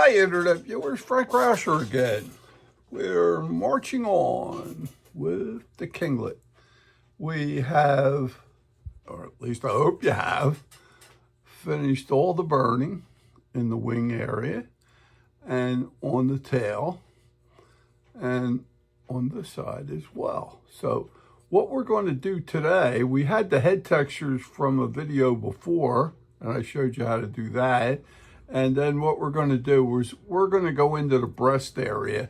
Hi, Internet viewers. Frank Rauscher again. We're marching on with the Kinglet. We have, or at least I hope you have, finished all the burning in the wing area and on the tail and on the side as well. So what we're going to do today, we had the head textures from a video before, and I showed you how to do that. And then what we're going to do is we're going to go into the breast area.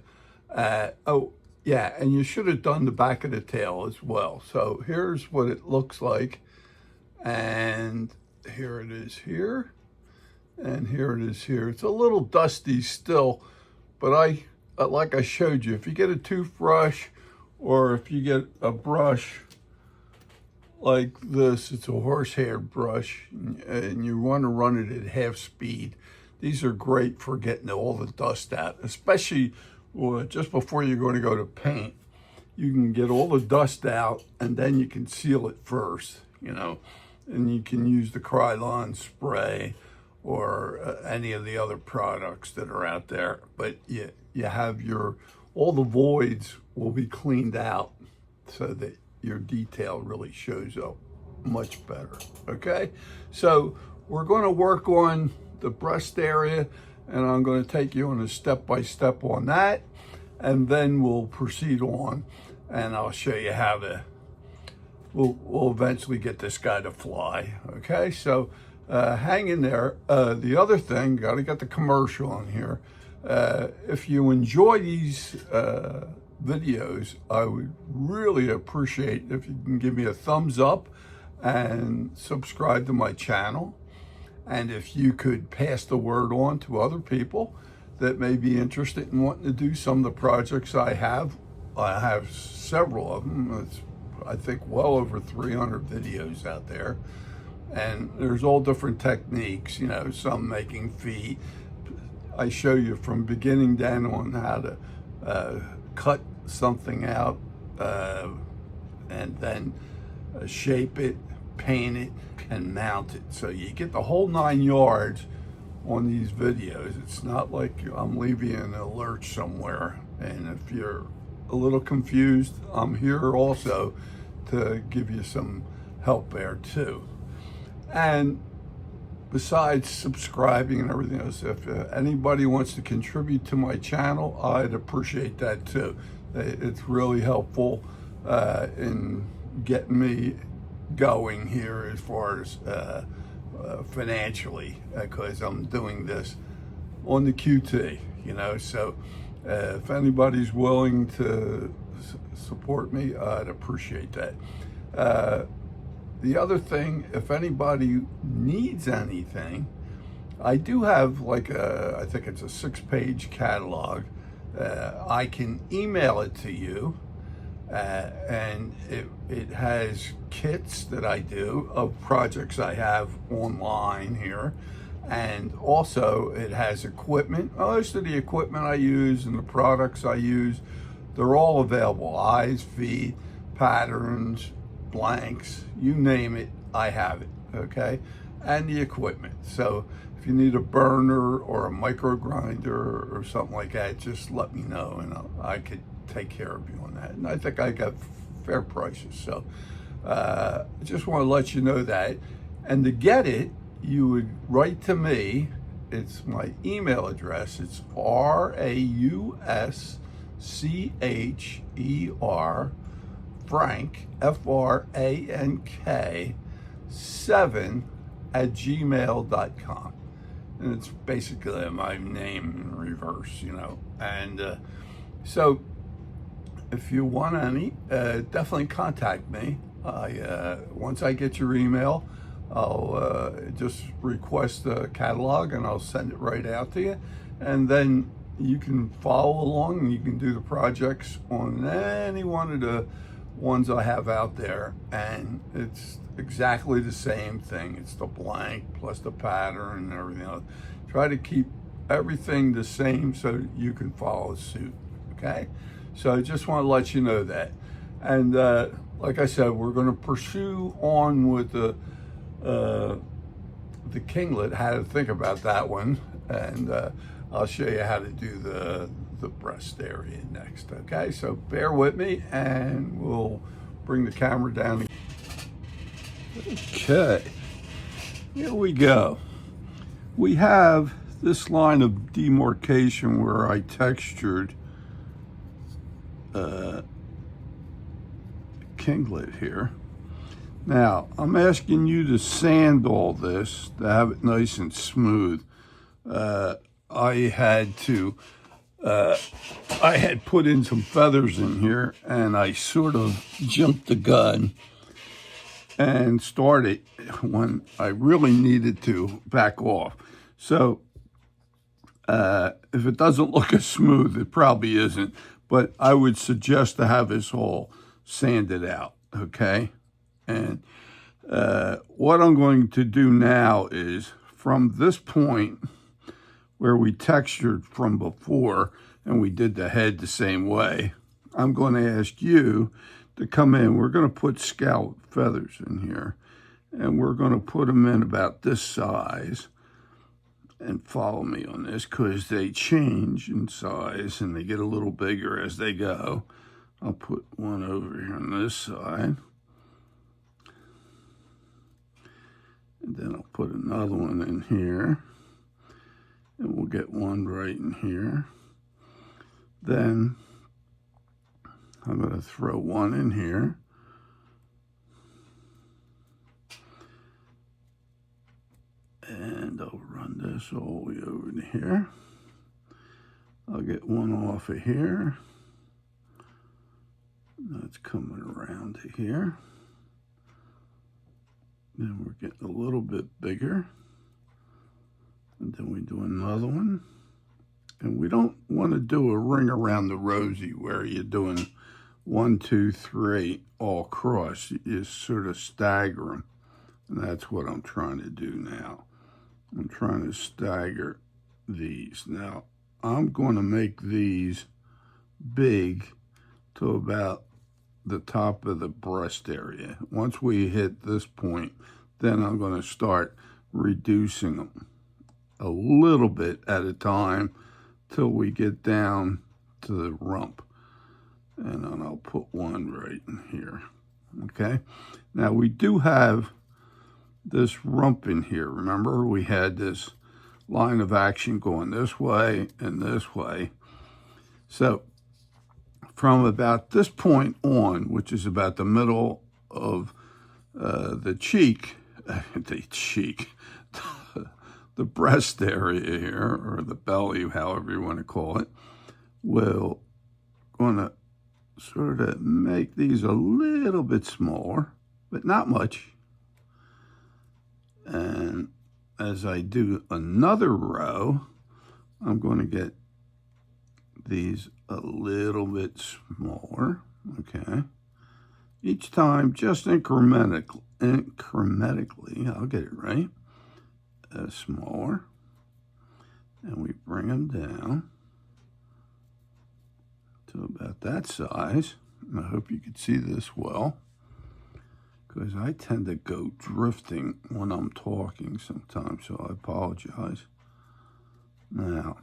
Oh, yeah, and you should have done the back of the tail as well. So here's what it looks like. And here it is here. And here it is here. It's a little dusty still, but like I showed you, if you get a toothbrush or if you get a brush like this, it's a horsehair brush, and you want to run it at half speed. These are great for getting all the dust out, especially just before you're going to go to paint. You can get all the dust out, and then you can seal it first, you know, and you can use the Krylon spray or any of the other products that are out there. But you have all the voids will be cleaned out so that your detail really shows up much better, okay? So we're gonna work on the breast area, and I'm gonna take you on a step-by-step on that, and then we'll proceed on, and I'll show you how we'll eventually get this guy to fly, okay? So hang in there. The other thing, gotta get the commercial on here. If you enjoy these videos, I would really appreciate if you can give me a thumbs up and subscribe to my channel. And if you could pass the word on to other people that may be interested in wanting to do some of the projects I have. I have several of them. It's, I think, well over 300 videos out there. And there's all different techniques, you know, some making feet. I show you from beginning down on how to cut something out and then shape it, paint it, and mount it. So you get the whole 9 yards on these videos. It's not like I'm leaving you in a lurch somewhere. And if you're a little confused, I'm here also to give you some help there too. And besides subscribing and everything else, if anybody wants to contribute to my channel, I'd appreciate that too. It's really helpful in getting me going here as far as financially, because I'm doing this on the QT, you know. So if anybody's willing to support me, I'd appreciate that. The other thing, if anybody needs anything, I do have like I think it's a 6-page catalog. I can email it to you, and it has kits that I do of projects I have online here. And also it has equipment. Most of the equipment I use and the products I use, they're all available. Eyes, feet, patterns, blanks, you name it, I have it, okay? And the equipment. So if you need a burner or a micro grinder or something like that, just let me know, and I could take care of you on that. And I think I got fair prices. So I just want to let you know that. And to get it, you would write to me. It's my email address. It's RAUSCHER Frank, FRANK 7@gmail.com. And it's basically my name in reverse, you know. And so if you want any, definitely contact me. Once I get your email, I'll just request a catalog and I'll send it right out to you. And then you can follow along and you can do the projects on any one of the ones I have out there, and it's exactly the same thing. It's the blank plus the pattern and everything else. Try to keep everything the same so you can follow suit, okay? So I just want to let you know that. And like I said, we're going to pursue on with the Kinglet, how to think about that one. And I'll show you how to do the breast area next. Okay, so bear with me and we'll bring the camera down. Okay, here we go. We have this line of demarcation where I textured Kinglet here. Now, I'm asking you to sand all this to have it nice and smooth. I had put in some feathers in here, and I sort of jumped the gun and started when I really needed to back off. So if it doesn't look as smooth, it probably isn't, but I would suggest to have this all sanded out, okay? And what I'm going to do now is from this point where we textured from before and we did the head the same way, I'm going to ask you to come in. We're going to put scalloped feathers in here, and we're going to put them in about this size. And follow me on this because they change in size and they get a little bigger as they go. I'll put one over here on this side. And then I'll put another one in here. And we'll get one right in here. Then I'm going to throw one in here. And I'll run this all the way over to here. I'll get one off of here. That's coming around to here. Then we're getting a little bit bigger. And then we do another one. And we don't want to do a ring around the rosy where you're doing 1, 2, 3 all across. You just sort of stagger them. And that's what I'm trying to do now. I'm trying to stagger these. Now, I'm going to make these big to about the top of the breast area. Once we hit this point, then I'm going to start reducing them a little bit at a time till we get down to the rump. And then I'll put one right in here. Okay? Now, we do have this rump in here. Remember, we had this line of action going this way and this way. So from about this point on, which is about the middle of the cheek, the breast area here, or the belly, however you want to call it, we're going to sort of make these a little bit smaller, but not much. And as I do another row, I'm going to get these a little bit smaller, okay? Each time, just incrementally, I'll get it right, smaller. And we bring them down to about that size. And I hope you can see this well, because I tend to go drifting when I'm talking sometimes, so I apologize. Now,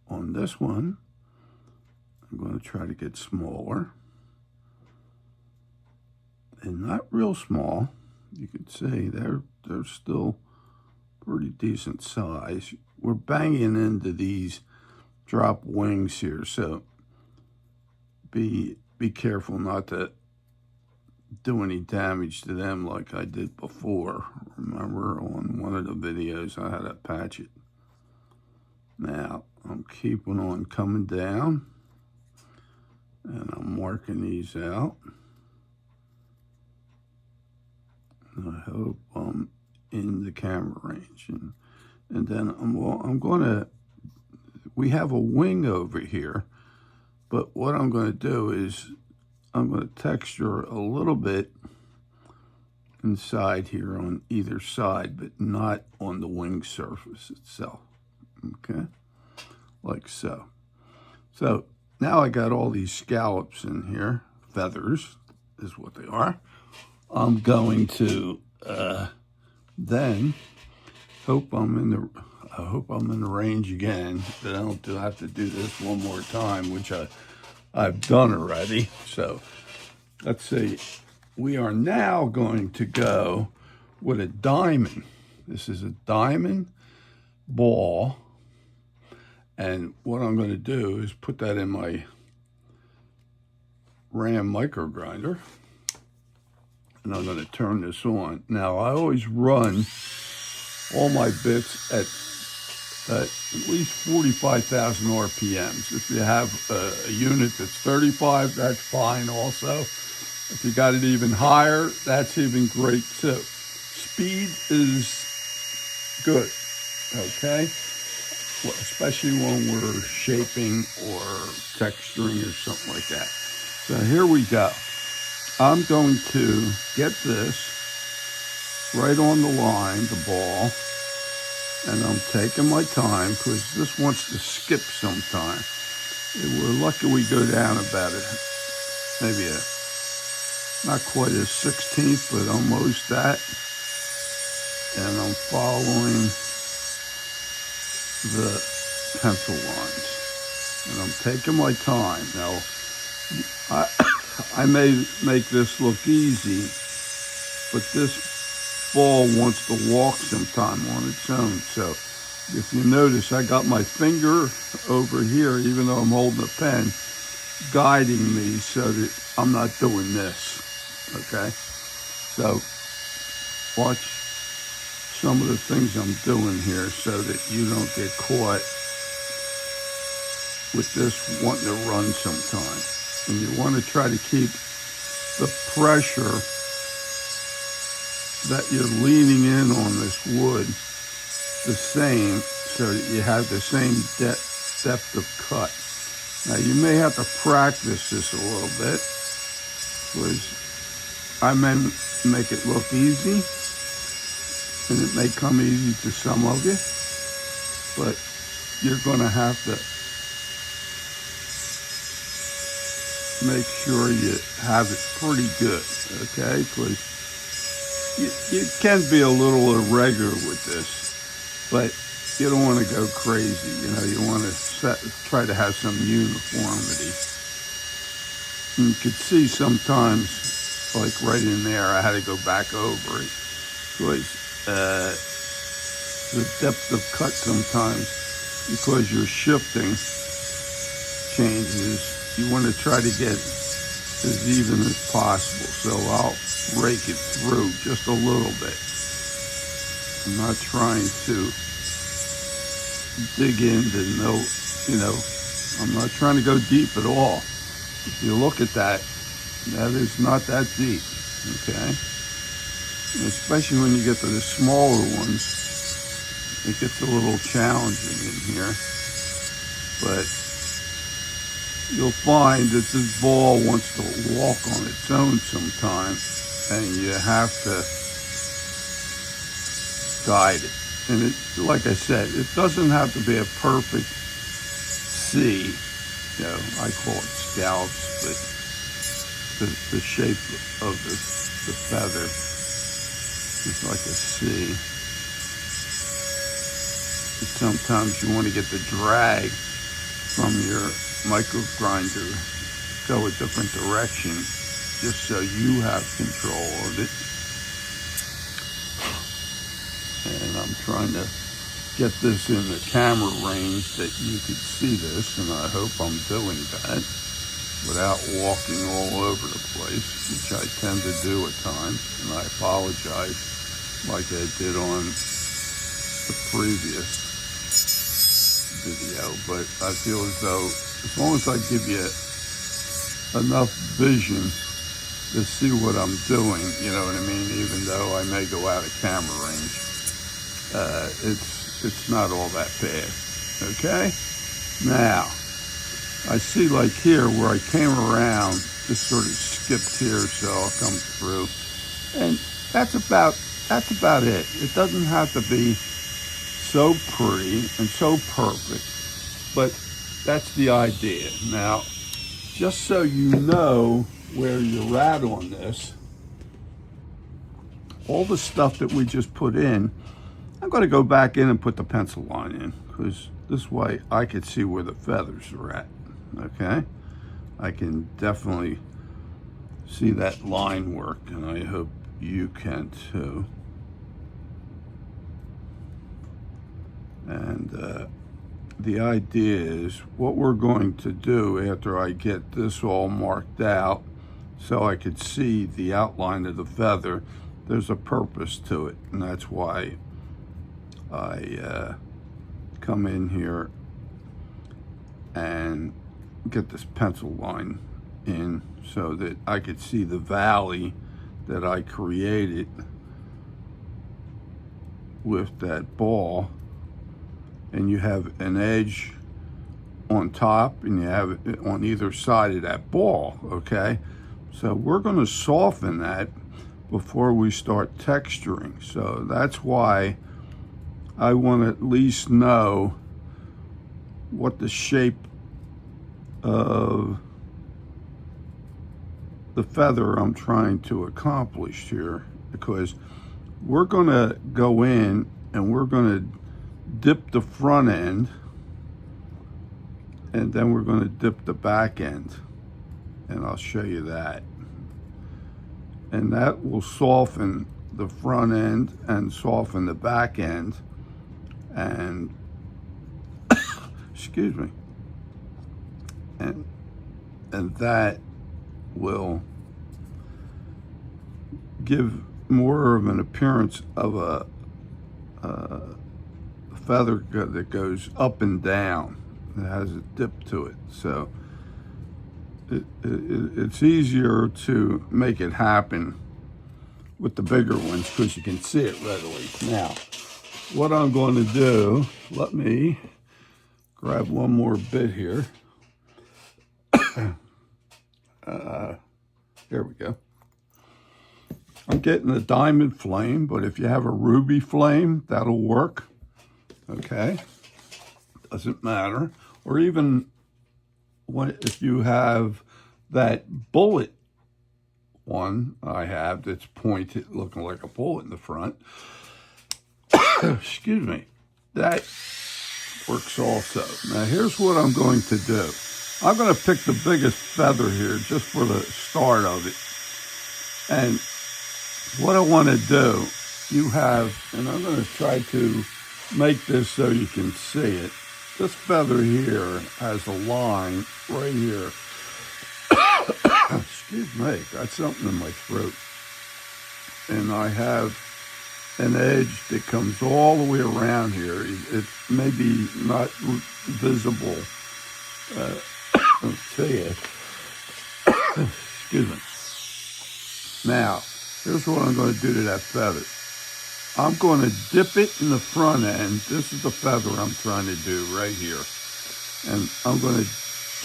on this one, I'm going to try to get smaller. And not real small. You could say they're still pretty decent size. We're banging into these drop wings here, so be careful not to do any damage to them like I did before. Remember, on one of the videos I had to patch it. Now I'm keeping on coming down, and I'm marking these out. And I hope I'm in the camera range, and then I'm going to, we have a wing over here, but what I'm going to do is I'm going to texture a little bit inside here on either side, but not on the wing surface itself, okay, like so. So now I got all these scallops in here, feathers is what they are. I'm going to then hope I'm in the, I hope I'm in the range again, that I don't have to do this one more time, which I've done already. So let's see. We are now going to go with a diamond. This is a diamond ball. And what I'm going to do is put that in my Ram micro grinder. And I'm going to turn this on. Now, I always run all my bits at least 45,000 RPMs. If you have a unit that's 35, that's fine also. If you got it even higher, that's even great too. Speed is good, okay? Well, especially when we're shaping or texturing or something like that. So here we go. I'm going to get this right on the line, the ball, and I'm taking my time because this wants to skip sometime. We're lucky we go down about it, maybe not quite a 16th, but almost that. And I'm following the pencil lines, and I'm taking my time. Now, I may make this look easy, but this ball wants to walk sometime on its own. So if you notice, I got my finger over here, even though I'm holding a pen, guiding me so that I'm not doing this, okay? So watch some of the things I'm doing here so that you don't get caught with this wanting to run sometime. And you want to try to keep the pressure that you're leaning in on this wood the same so that you have the same depth of cut. Now you may have to practice this a little bit because I may make it look easy and it may come easy to some of you, but you're going to have to make sure you have it pretty good, okay? Because you can be a little irregular with this, but you don't want to go crazy. You know, you want to try to have some uniformity. And you could see sometimes, like right in there, I had to go back over it because the depth of cut sometimes, because you're shifting, changes. You want to try to get as even as possible. So I'll rake it through just a little bit. I'm not trying to dig into I'm not trying to go deep at all. If you look at that, that is not that deep, okay? And especially when you get to the smaller ones, it gets a little challenging in here. But you'll find that this ball wants to walk on its own sometime, and you have to guide it. And it, like I said, it doesn't have to be a perfect C. You know, I call it scallops, but the shape of the feather is like a C. But sometimes you want to get the drag from your micro grinder, go a different direction, just so you have control of it. And I'm trying to get this in the camera range that you could see this, and I hope I'm doing that without walking all over the place, which I tend to do at times, and I apologize like I did on the previous video, but I feel as though as long as I give you enough vision to see what I'm doing, you know what I mean, even though I may go out of camera range, it's not all that bad, okay? Now, I see like here where I came around, just sort of skipped here, so I'll come through, and that's about it. It doesn't have to be so pretty and so perfect, but that's the idea. Now, just so you know where you're at on this, all the stuff that we just put in I'm going to go back in and put the pencil line in, because this way I can see where the feathers are at. Okay, I can definitely see that line work, and I hope you can too. And the idea is what we're going to do after I get this all marked out so I could see the outline of the feather. There's a purpose to it, and that's why I come in here and get this pencil line in so that I could see the valley that I created with that ball. And you have an edge on top and you have it on either side of that ball, okay? So we're gonna soften that before we start texturing. So that's why I want to at least know what the shape of the feather I'm trying to accomplish here, because we're gonna go in and we're gonna dip the front end, and then we're going to dip the back end, and I'll show you that. And that will soften the front end and soften the back end, and excuse me, and that will give more of an appearance of a feather that goes up and down. It has a dip to it, so it's easier to make it happen with the bigger ones because you can see it readily. Now, what I'm going to do, let me grab one more bit here. There we go. I'm getting a diamond flame, but if you have a ruby flame, that'll work. Okay, doesn't matter. Or even if you have that bullet one I have that's pointed, looking like a bullet in the front, excuse me, that works also. Now here's what I'm going to do. I'm going to pick the biggest feather here just for the start of it. And what I want to do, you have, and I'm going to try to make this so you can see it. This feather here has a line right here. Excuse me, got something in my throat. And I have an edge that comes all the way around here. It's maybe not visible to you. Excuse me. Now, here's what I'm going to do to that feather. I'm going to dip it in the front end. This is the feather I'm trying to do right here. And I'm going to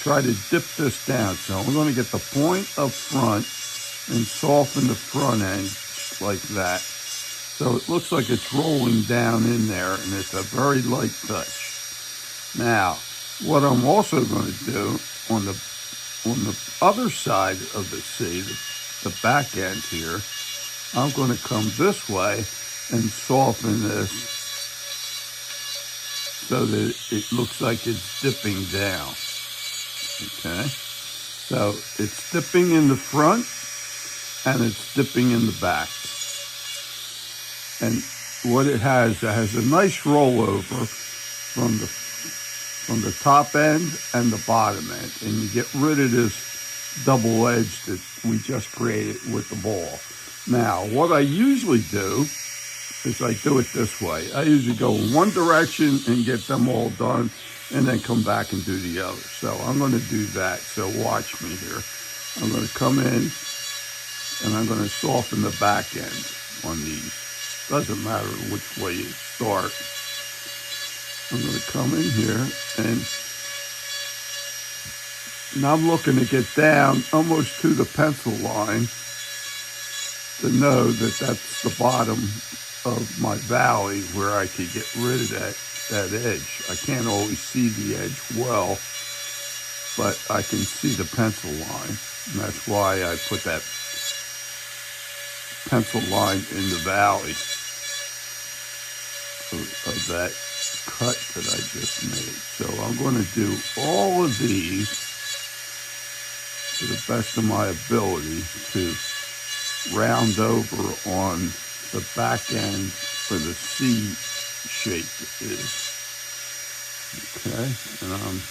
try to dip this down. So I'm going to get the point up front and soften the front end like that. So it looks like it's rolling down in there, and it's a very light touch. Now, what I'm also going to do on the other side of the C, the back end here, I'm going to come this way and soften this so that it looks like it's dipping down. Okay, so it's dipping in the front and it's dipping in the back. And what it has a nice rollover from the top end and the bottom end, and you get rid of this double edge that we just created with the ball. Now, what I usually do is I do it this way. I usually go in one direction and get them all done, and then come back and do the other. So I'm going to do that. So watch me here. I'm going to come in and I'm going to soften the back end on these. Doesn't matter which way you start. I'm going to come in here and now I'm looking to get down almost to the pencil line to know that that's the bottom of my valley where I could get rid of that edge. I can't always see the edge well, but I can see the pencil line, and that's why I put that pencil line in the valley. of that cut that I just made. So I'm going to do all of these to the best of my ability to round over on the back end where the C shape is. Okay, and I'm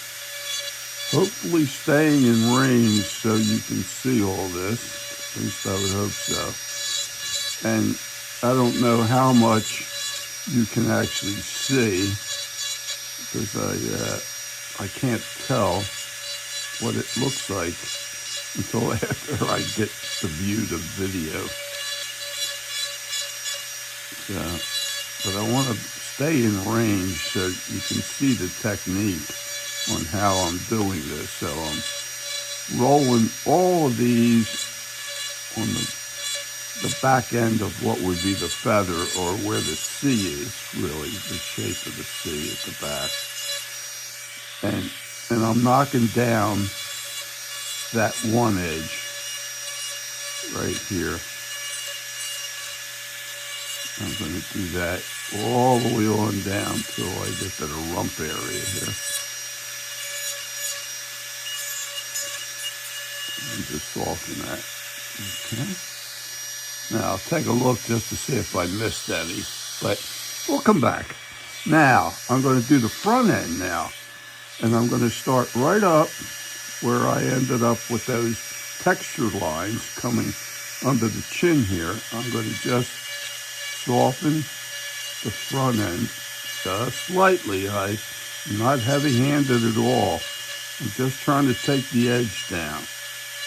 hopefully staying in range so you can see all this. At least I would hope so. And I don't know how much you can actually see because I can't tell what it looks like until after I get to view the video. So, but I want to stay in range so you can see the technique on how I'm doing this. So I'm rolling all of these on the back end of what would be the feather, or where the C is, really, the shape of the C at the back. And I'm knocking down that one edge right here. I'm going to do that all the way on down till I get to the rump area here. And just soften that. Okay. Now I'll take a look just to see if I missed any, but we'll come back. Now I'm going to do the front end now, and I'm going to start right up where I ended up with those texture lines coming under the chin here. I'm going to just soften the front end just slightly. I'm not heavy-handed at all. I'm just trying to take the edge down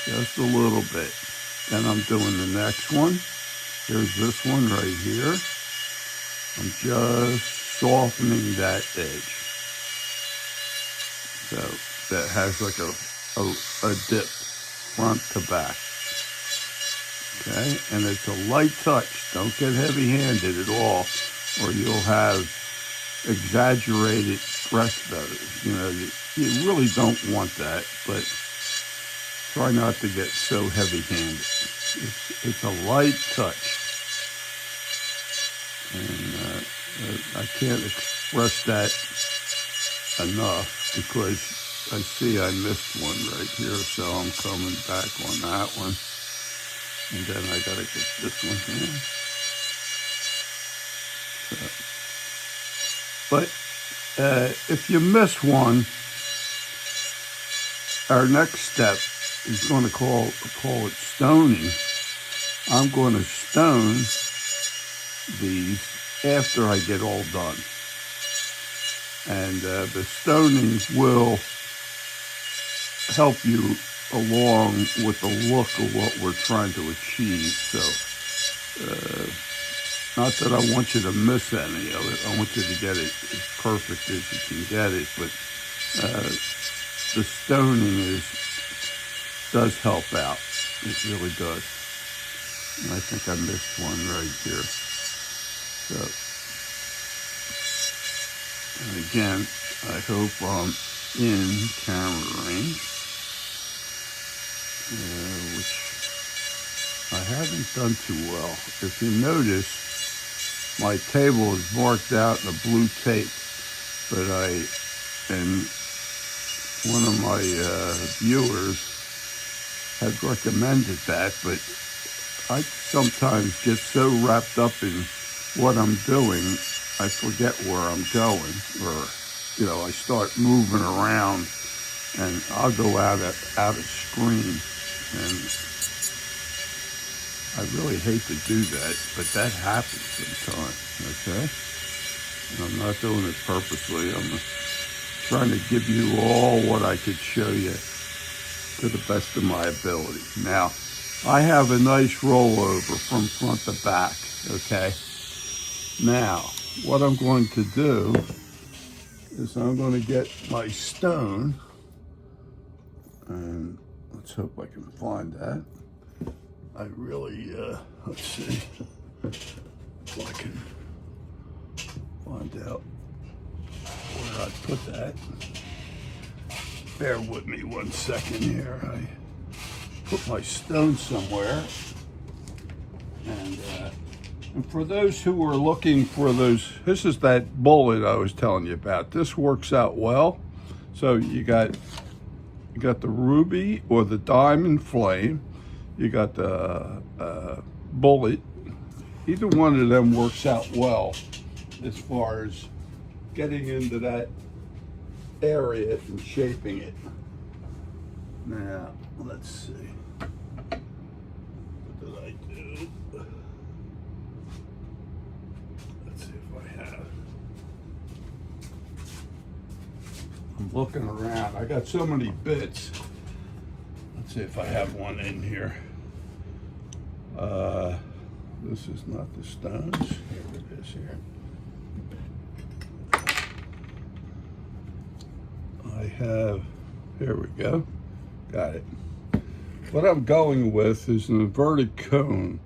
just a little bit. Then I'm doing the next one. Here's this one right here. I'm just softening that edge. So that has like a dip front to back. Okay, and it's a light touch. Don't get heavy-handed at all, or you'll have exaggerated breast feathers. You know, you really don't want that, but try not to get so heavy-handed. It's a light touch. And I can't express that enough because I see I missed one right here, so I'm coming back on that one. And then I gotta get this one here. So, but if you miss one, our next step is going to call it stoning. I'm going to stone these after I get all done. And the stoning will help you along with the look of what we're trying to achieve. So, not that I want you to miss any of it. I want you to get it as perfect as you can get it, but the stoning does help out. It really does. And I think I missed one right here. So, and again, I hope I'm in camera range, which I haven't done too well. If you notice, my table is marked out in a blue tape, but and one of my viewers had recommended that, but I sometimes get so wrapped up in what I'm doing, I forget where I'm going, or, you know, I start moving around and I'll go out of screen, and I really hate to do that, but that happens sometimes, okay? And I'm not doing it purposely. I'm trying to give you all what I could show you to the best of my ability. Now, I have a nice rollover from front to back, okay? Now, what I'm going to do is I'm going to get my stone, and let's hope I can find that. I really, let's see if I can find out where I put that. Bear with me one second here. I put my stone somewhere, and And for those who are looking for those, this is that bullet I was telling you about. This works out well. So you got the ruby or the diamond flame. You got the bullet. Either one of them works out well as far as getting into that area and shaping it. Now, let's see. What did I do? Let's see if I have. I'm looking around. I got so many bits. Let's see if I have one in here. This is not the stones. Here it is here. I have, here we go. Got it. What I'm going with is an inverted cone.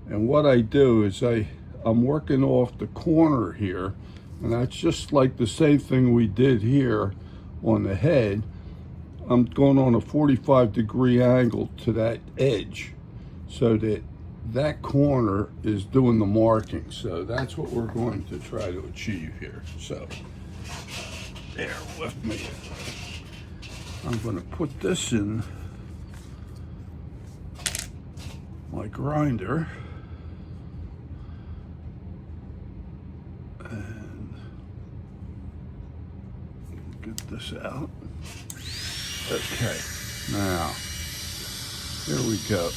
And what I do is I'm working off the corner here. And that's just like the same thing we did here on the head. I'm going on a 45-degree angle to that edge so that corner is doing the marking. So that's what we're going to try to achieve here. So bear with me. I'm going to put this in my grinder and get this out. Okay, now here we go.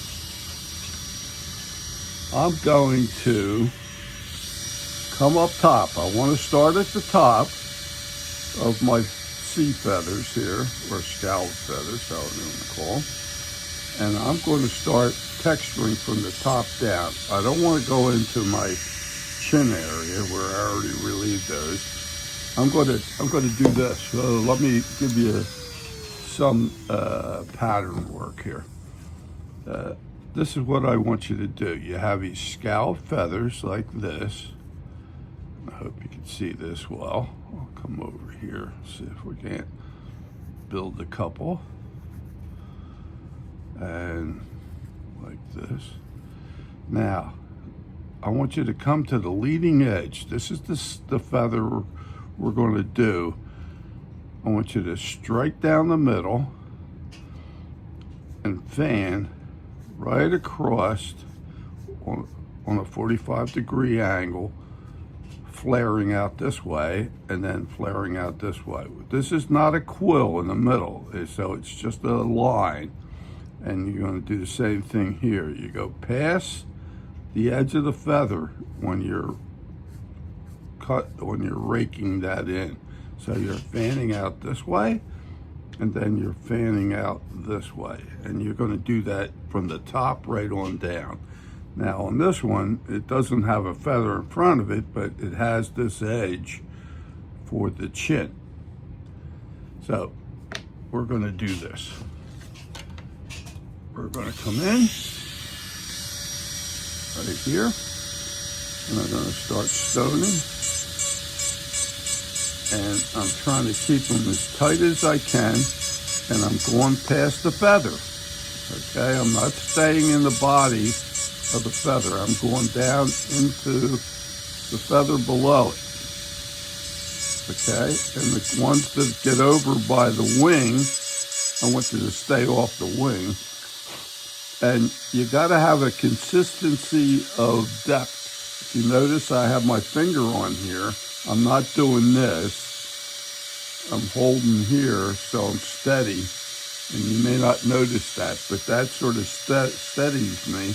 I'm going to come up top. I want to start at the top of my sea feathers here, or scalloped feathers, how you want to call them. And I'm going to start texturing from the top down. I don't want to go into my chin area where I already relieved those. I'm going to do this. So let me give you some pattern work here. This is what I want you to do. You have these scalloped feathers like this. I hope you can see this well. I'll come over here, see if we can't build a couple. And like this. Now, I want you to come to the leading edge. This is the feather we're going to do. I want you to strike down the middle and fan right across on a 45-degree angle, flaring out this way and then flaring out this way. This is not a quill in the middle, so it's just a line. And you're going to do the same thing here. You go past the edge of the feather when you're raking that in. So you're fanning out this way, and then you're fanning out this way. And you're going to do that from the top right on down. Now on this one, it doesn't have a feather in front of it, but it has this edge for the chin. So we're going to do this. We're going to come in right here, and I'm going to start stoning. And I'm trying to keep them as tight as I can, and I'm going past the feather. Okay, I'm not staying in the body of the feather. I'm going down into the feather below it. Okay, and the ones that get over by the wing, I want you to stay off the wing. And you got to have a consistency of depth. If you notice, I have my finger on here. I'm not doing this. I'm holding here, so I'm steady. And you may not notice that, but that sort of steadies me.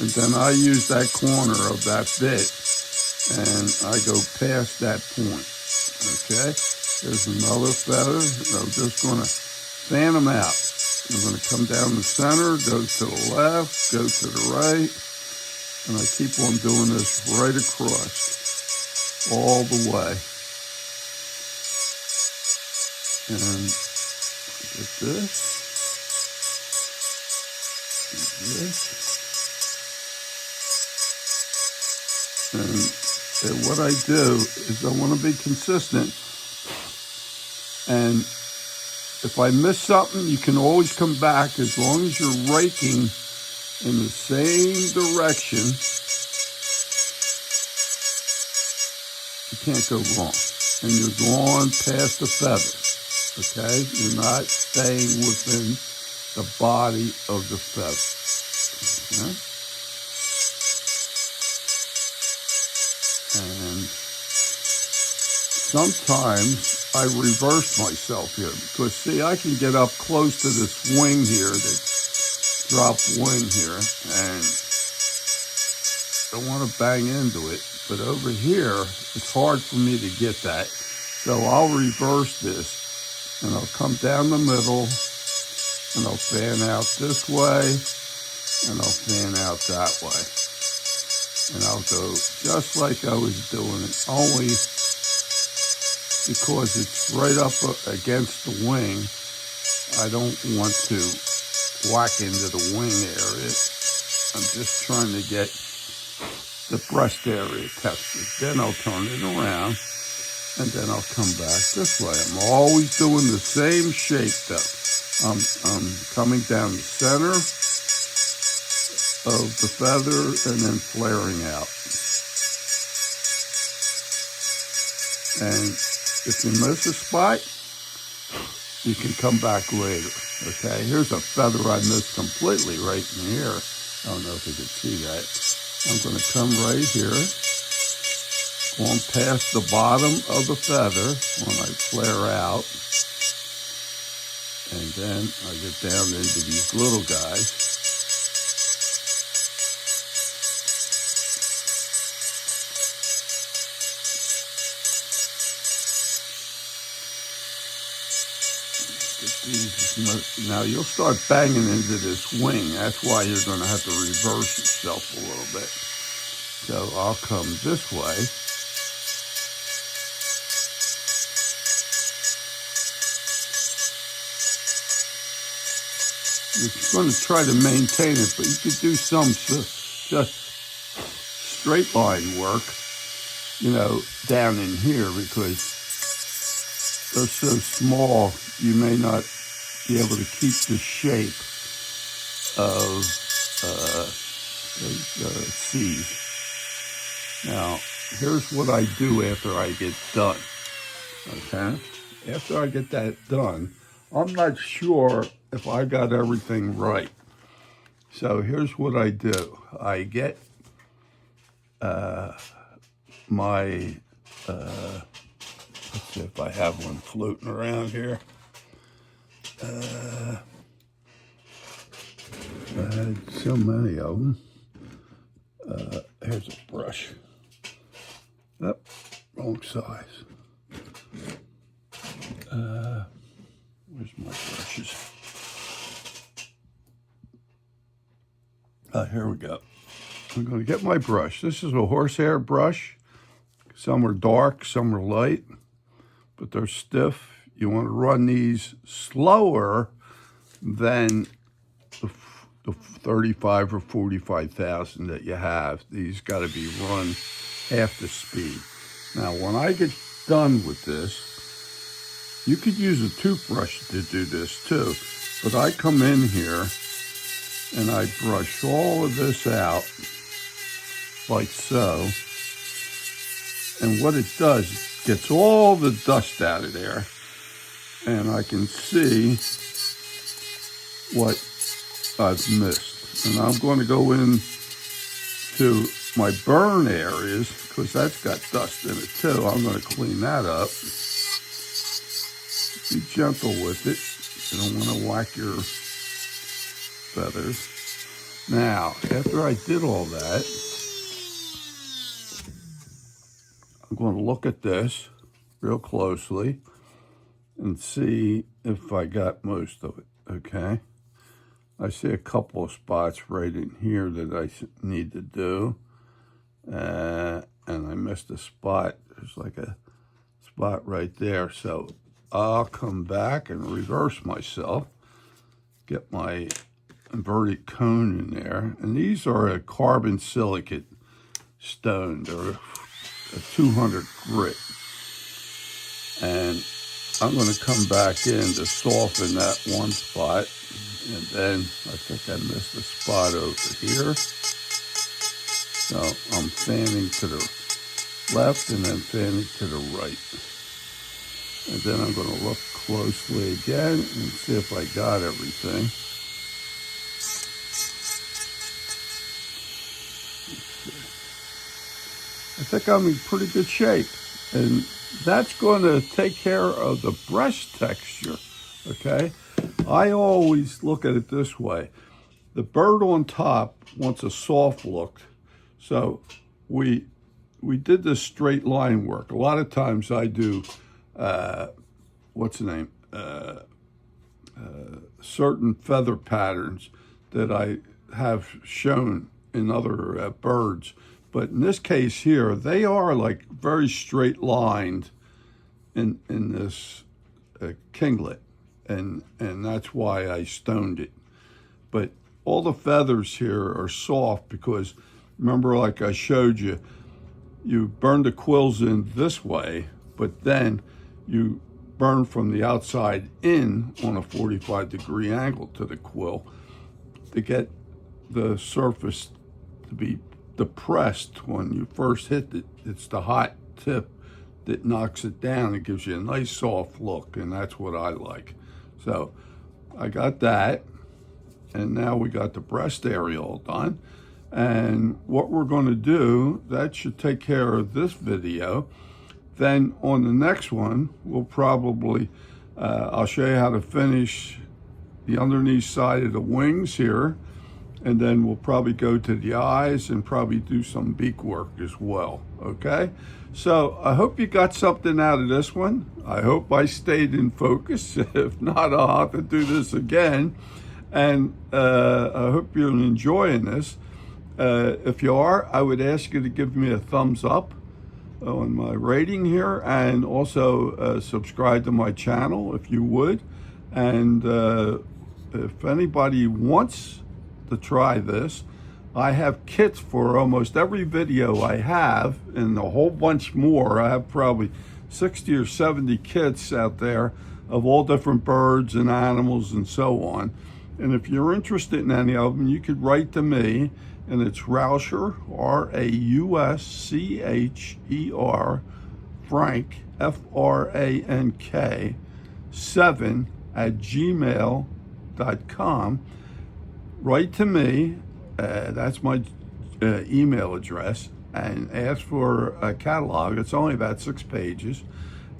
And then I use that corner of that bit, and I go past that point. Okay? There's another feather, and I'm just going to fan them out. I'm going to come down the center, go to the left, go to the right, and I keep on doing this right across, all the way. And get this, and this, and what I do is I want to be consistent, and if I miss something, you can always come back as long as you're raking in the same direction You can't go wrong. And you're going past the feather, okay? You're not staying within the body of the feather, okay? And sometimes I reverse myself here because, see, I can get up close to this wing here, this drop wing here, and I want to bang into it. But over here, it's hard for me to get that. So I'll reverse this, and I'll come down the middle, and I'll fan out this way, and I'll fan out that way. And I'll go just like I was doing it, only because it's right up against the wing. I don't want to whack into the wing area. I'm just trying to get the breast area tested. Then I'll turn it around, and then I'll come back this way. I'm always doing the same shape though. I'm coming down the center of the feather and then flaring out. And if you miss a spot, you can come back later, okay? Here's a feather I missed completely right in here. I don't know if you can see that. I'm going to come right here, going past the bottom of the feather when I flare out. And then I get down into these little guys. Now you'll start banging into this wing. That's why you're going to have to reverse yourself a little bit. So I'll come this way. You're going to try to maintain it, but you could do some just straight line work, you know, down in here because they're so small, you may not be able to keep the shape of those C's. Now, here's what I do after I get done, okay? After I get that done, I'm not sure if I got everything right. So here's what I do. I get my... let's see if I have one floating around here. I had so many of them. Here's a brush. Oh, wrong size. Where's my brushes? Here we go. I'm going to get my brush. This is a horsehair brush. Some are dark, some are light, but they're stiff. You want to run these slower than the 35 or 45,000 that you have. These got to be run half the speed. Now, when I get done with this, you could use a toothbrush to do this too, but I come in here and I brush all of this out like so. And what it does, it gets all the dust out of there. And I can see what I've missed. And I'm going to go in to my burn areas because that's got dust in it too. I'm going to clean that up. Be gentle with it. You don't want to whack your feathers. Now, after I did all that, I'm going to look at this real closely and see if I got most of it, okay? I see a couple of spots right in here that I need to do, and I missed a spot. There's like a spot right there, so I'll come back and reverse myself, get my inverted cone in there, and these are a carbon silicate stone. They're a 200 grit, and I'm going to come back in to soften that one spot, and then I think I missed a spot over here, so I'm fanning to the left and then fan it to the right. And then I'm going to look closely again and see if I got everything. I think I'm in pretty good shape. And that's going to take care of the breast texture, okay? I always look at it this way. The bird on top wants a soft look. So we did this straight line work. A lot of times I do, certain feather patterns that I have shown in other birds. But in this case here, they are like very straight lined in this kinglet. And that's why I stoned it. But all the feathers here are soft because remember, like I showed you, you burn the quills in this way, but then you burn from the outside in on a 45-degree angle to the quill to get the surface to be depressed when you first hit it. It's the hot tip that knocks it down. It gives you a nice soft look, and that's what I like. So I got that, and now we got the breast area all done. And what we're going to do, that should take care of this video. Then on the next one, we'll probably, I'll show you how to finish the underneath side of the wings here. And then we'll probably go to the eyes and probably do some beak work as well, okay? So I hope you got something out of this one. I hope I stayed in focus. If not, I'll have to do this again. And I hope you're enjoying this. If you are, I would ask you to give me a thumbs up on my rating here, and also subscribe to my channel if you would. And if anybody wants to try this, I have kits for almost every video I have, and a whole bunch more. I have probably 60 or 70 kits out there of all different birds and animals and so on. And if you're interested in any of them, you could write to me, and it's Rauscher, R-A-U-S-C-H-E-R, Frank, F-R-A-N-K, 7@gmail.com. Write to me, that's my email address, and ask for a catalog. It's only about 6 pages,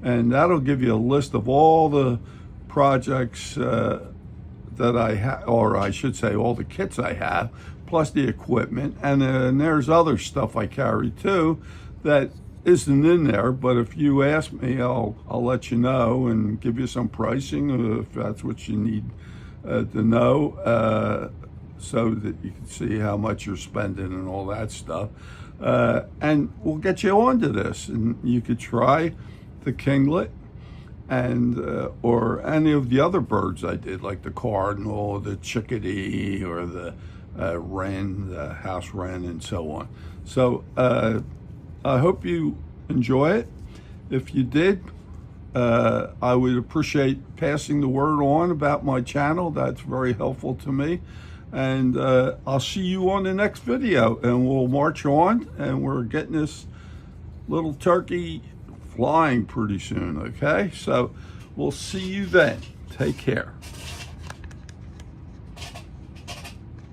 and that'll give you a list of all the projects that I have, or I should say all the kits I have, plus the equipment. And then there's other stuff I carry too that isn't in there, but if you ask me, I'll let you know and give you some pricing if that's what you need to know, so that you can see how much you're spending and all that stuff. And we'll get you onto this, and you could try the kinglet and or any of the other birds I did, like the cardinal, the chickadee, or the wren, the house wren, and so on. So I hope you enjoy it. If you did, I would appreciate passing the word on about my channel. That's very helpful to me. And I'll see you on the next video, and we'll march on, and we're getting this little turkey flying pretty soon, okay? So we'll see you then. Take care.